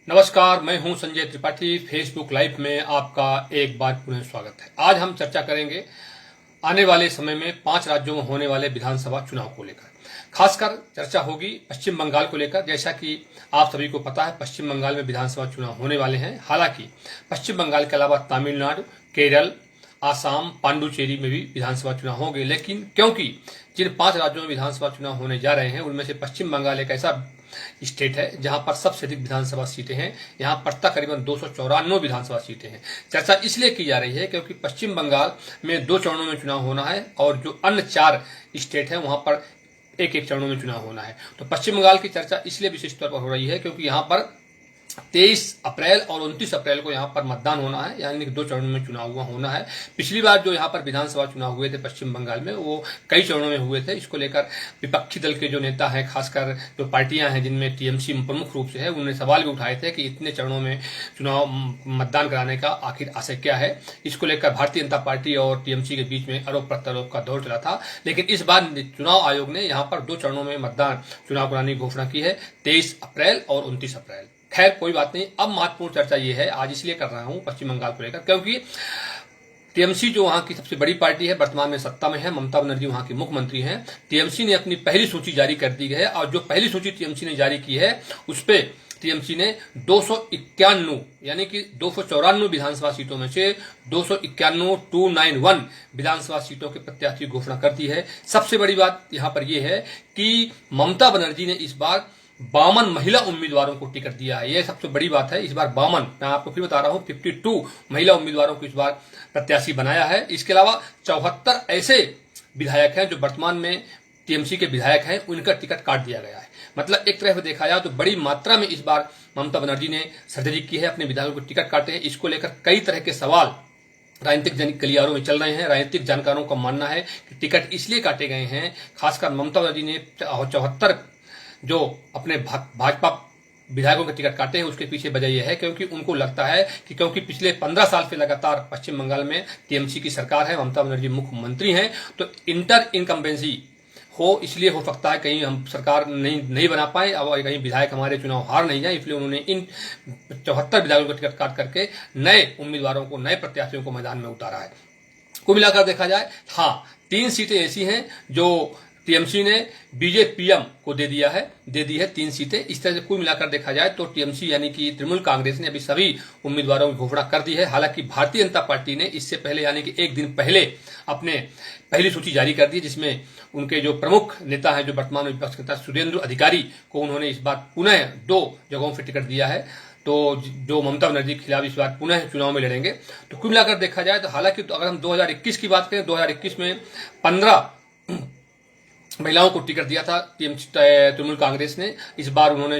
नमस्कार, मैं हूं संजय त्रिपाठी। फेसबुक लाइव में आपका एक बार पुनः स्वागत है। आज हम चर्चा करेंगे आने वाले समय में 5 राज्यों में होने वाले विधानसभा चुनाव को लेकर। खासकर चर्चा होगी पश्चिम बंगाल को लेकर। जैसा कि आप सभी को पता है, पश्चिम बंगाल में विधानसभा चुनाव होने वाले हैं। हालांकि पश्चिम बंगाल के अलावा तमिलनाडु, केरल, आसाम, पांडुचेरी में भी विधानसभा चुनाव होंगे। लेकिन क्योंकि जिन 5 राज्यों में विधानसभा चुनाव होने जा रहे हैं, उनमें से पश्चिम बंगाल एक ऐसा स्टेट है जहां पर सबसे अधिक विधानसभा सीटें हैं। यहां पर तकरीबन 294 विधानसभा सीटें हैं। चर्चा इसलिए की जा रही है क्योंकि पश्चिम बंगाल में 2 चरणों में चुनाव होना है और जो अन्य 4 स्टेट हैं वहां पर एक एक चरणों में चुनाव होना है। तो पश्चिम बंगाल की चर्चा इसलिए विशेष तौर पर हो रही है क्योंकि यहां पर 23 अप्रैल और 29 अप्रैल को यहां पर मतदान होना है, यानी कि 2 चरणों में चुनाव होना है। पिछली बार जो यहां पर विधानसभा चुनाव हुए थे पश्चिम बंगाल में, वो कई चरणों में हुए थे। इसको लेकर विपक्षी दल के जो नेता हैं, खासकर जो पार्टियां हैं जिनमें टीएमसी प्रमुख रूप से है, उन्होंने सवाल भी उठाए थे कि इतने चरणों में चुनाव मतदान कराने का आखिर आशय क्या है। इसको लेकर भारतीय जनता पार्टी और टीएमसी के बीच में आरोप प्रत्यारोप का दौर चला था। लेकिन इस बार चुनाव आयोग ने यहाँ पर 2 चरणों में मतदान चुनाव कराने की घोषणा की है, 23 अप्रैल और 29 अप्रैल। खैर कोई बात नहीं। अब महत्वपूर्ण चर्चा ये है, आज इसलिए कर रहा हूं पश्चिम बंगाल को लेकर क्योंकि टीएमसी जो वहां की सबसे बड़ी पार्टी है, वर्तमान में सत्ता में है, ममता बनर्जी वहां की मुख्यमंत्री हैं। टीएमसी ने अपनी पहली सूची जारी कर दी है और जो पहली सूची टीएमसी ने जारी की है उस पे टीएमसी ने 291 यानी कि 294 विधानसभा सीटों में से 291 विधानसभा सीटों के प्रत्याशी की घोषणा कर दी है। सबसे बड़ी बात यहां पर यह है कि ममता बनर्जी ने इस बार 52 महिला उम्मीदवारों को टिकट दिया है। यह सबसे बड़ी बात है। इस बार 52, मैं आपको फिर बता रहा हूं, 52 महिला उम्मीदवारों को इस बार प्रत्याशी बनाया है। इसके अलावा 74 ऐसे विधायक हैं जो वर्तमान में टीएमसी के विधायक हैं, उनका टिकट काट दिया गया है। मतलब एक तरह से देखा जाए तो बड़ी मात्रा में इस बार ममता बनर्जी ने सर्जरी की है, अपने विधायकों को टिकट काटे हैं। इसको लेकर कई तरह के सवाल राजनीतिक गलियारों में चल रहे हैं। राजनीतिक जानकारों का मानना है कि टिकट इसलिए काटे गए हैं, खासकर ममता बनर्जी ने 74 जो अपने भाजपा विधायकों के टिकट काटे हैं, उसके पीछे वजह यह है क्योंकि उनको लगता है कि क्योंकि पिछले 15 साल से लगातार पश्चिम बंगाल में टीएमसी की सरकार है, ममता बनर्जी मुख्यमंत्री हैं, तो इंटर इनकम्बेंसी हो, इसलिए हो सकता है कहीं हम सरकार नहीं बना पाए और कहीं विधायक हमारे चुनाव हार नहीं जाए, इसलिए उन्होंने इन 74 विधायकों का टिकट काट करके नए उम्मीदवारों को, नए प्रत्याशियों को मैदान में उतारा है। कुल मिलाकर देखा जाए, हाँ, 3 सीटें ऐसी हैं जो टीएमसी ने बीजेपीएम को दे दी है 3 सीटें। इस तरह से कुल मिलाकर देखा जाए तो टीएमसी यानी कि तृणमूल कांग्रेस ने अभी सभी उम्मीदवारों की घोषणा कर दी है। हालांकि भारतीय जनता पार्टी ने इससे पहले यानी कि एक दिन पहले अपने पहली सूची जारी कर दी, जिसमें उनके जो प्रमुख नेता हैं, जो वर्तमान में विपक्ष नेता सुरेंद्र अधिकारी को उन्होंने इस बार पुनः 2 जगहों पर टिकट दिया है। तो जो ममता बनर्जी के खिलाफ इस बार पुनः चुनाव में लड़ेंगे। तो कुल मिलाकर देखा जाए तो हालांकि अगर हम 2021 की बात करें, 2021 में 15 महिलाओं को टिकट दिया था तृणमूल कांग्रेस ने। इस बार उन्होंने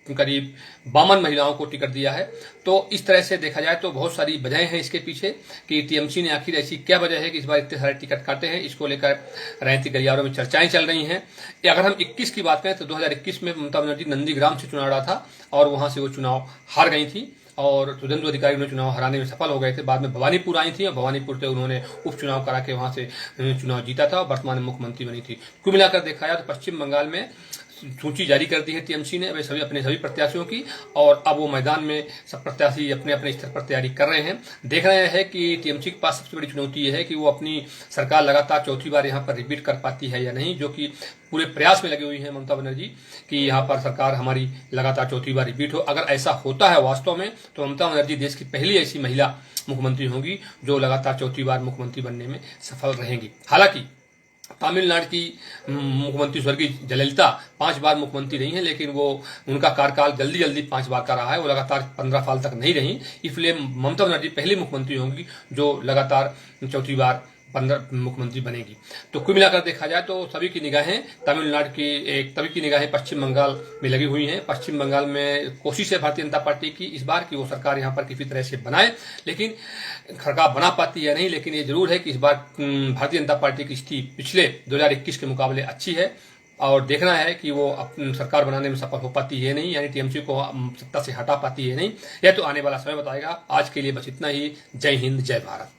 करीब 52 महिलाओं को टिकट दिया है। तो इस तरह से देखा जाए तो बहुत सारी वजहें हैं इसके पीछे कि टीएमसी ने आखिर ऐसी क्या वजह है कि इस बार इतने सारे टिकट काटे हैं। इसको लेकर राजनीतिक गलियारों में चर्चाएं चल रही हैं। अगर हम 21 की बात करें तो 2021 में ममता बनर्जी नंदीग्राम से चुनाव लड़ा था और वहां से वो चुनाव हार गई थी और सुरेंद्र अधिकारी ने चुनाव हराने में सफल हो गए थे। बाद में भवानीपुर आई थी और भवानीपुर से उन्होंने उपचुनाव करा के वहां से चुनाव जीता था और वर्तमान में मुख्यमंत्री बनी थी। कुल मिलाकर देखा जाए तो पश्चिम बंगाल में सूची जारी कर दी है टीएमसी ने अपने सभी प्रत्याशियों की, और अब वो मैदान में सब प्रत्याशी अपने अपने स्तर पर तैयारी कर रहे हैं। देख रहे हैं कि टीएमसी के पास सबसे बड़ी चुनौती ये है कि वो अपनी सरकार लगातार चौथी बार यहाँ पर रिपीट कर पाती है या नहीं, जो कि पूरे प्रयास में लगी हुई है ममता बनर्जी कि यहाँ पर सरकार हमारी लगातार चौथी बार रिपीट हो। अगर ऐसा होता है वास्तव में तो ममता बनर्जी देश की पहली ऐसी महिला मुख्यमंत्री होंगी जो लगातार चौथी बार मुख्यमंत्री बनने में सफल रहेंगी। हालांकि तमिलनाडु की मुख्यमंत्री स्वर्गीय जयललिता 5 बार मुख्यमंत्री रही हैं, लेकिन वो उनका कार्यकाल जल्दी 5 बार का रहा है, वो लगातार 15 साल तक नहीं रही। इसलिए ममता बनर्जी पहली मुख्यमंत्री होंगी जो लगातार चौथी बार 15 मुख्यमंत्री बनेगी। तो कुल मिलाकर देखा जाए तो सभी की निगाहें पश्चिम बंगाल में लगी हुई हैं। पश्चिम बंगाल में कोशिश है भारतीय जनता पार्टी की इस बार कि वो सरकार यहाँ पर किसी तरह से बनाए, लेकिन सरकार बना पाती है नहीं। लेकिन ये जरूर है कि इस बार भारतीय जनता पार्टी की स्थिति पिछले 2021 के मुकाबले अच्छी है और देखना है कि वो अपनी सरकार बनाने में सफल हो पाती है नहीं, यानी टीएमसी को सत्ता से हटा पाती है नहीं। यह तो आने वाला समय बताएगा। आज के लिए बस इतना ही। जय हिंद, जय भारत।